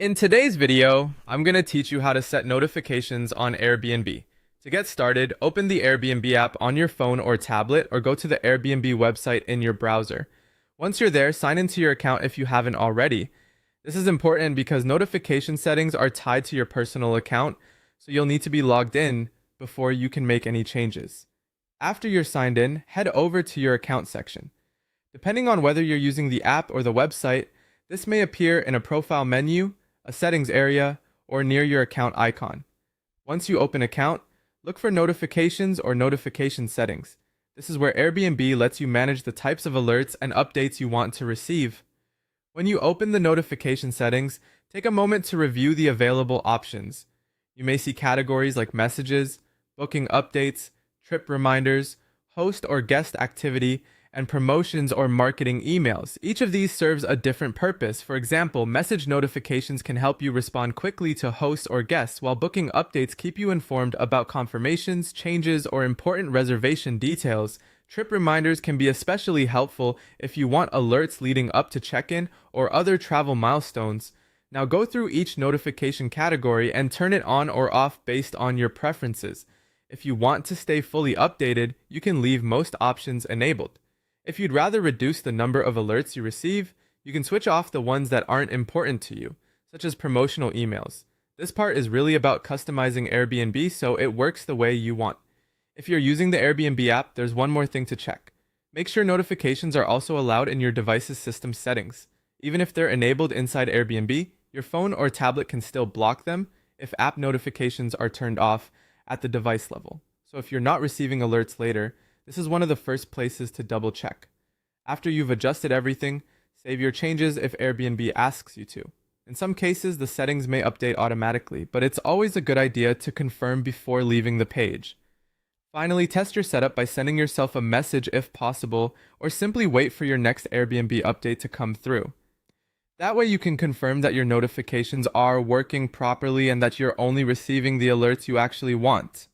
In today's video, I'm going to teach you how to set notifications on Airbnb. To get started, open the Airbnb app on your phone or tablet or go to the Airbnb website in your browser. Once you're there, sign into your account if you haven't already. This is important because notification settings are tied to your personal account, so you'll need to be logged in before you can make any changes. After you're signed in, head over to your account section. Depending on whether you're using the app or the website, this may appear in a profile menu, a settings area, or near your account icon. Once you open account, look for notifications or notification settings. This is where Airbnb lets you manage the types of alerts and updates you want to receive. When you open the notification settings, take a moment to review the available options. You may see categories like messages, booking updates, trip reminders, host or guest activity, and promotions or marketing emails. Each of these serves a different purpose. For example, message notifications can help you respond quickly to hosts or guests, while booking updates keep you informed about confirmations, changes, or important reservation details. Trip reminders can be especially helpful if you want alerts leading up to check-in or other travel milestones. Now go through each notification category and turn it on or off based on your preferences. If you want to stay fully updated, you can leave most options enabled. If you'd rather reduce the number of alerts you receive, you can switch off the ones that aren't important to you, such as promotional emails. This part is really about customizing Airbnb so it works the way you want. If you're using the Airbnb app, there's one more thing to check. Make sure notifications are also allowed in your device's system settings. Even if they're enabled inside Airbnb, your phone or tablet can still block them if app notifications are turned off at the device level. So if you're not receiving alerts later, this is one of the first places to double check. After you've adjusted everything, save your changes if Airbnb asks you to. In some cases, the settings may update automatically, but it's always a good idea to confirm before leaving the page. Finally, test your setup by sending yourself a message if possible, or simply wait for your next Airbnb update to come through. That way you can confirm that your notifications are working properly and that you're only receiving the alerts you actually want.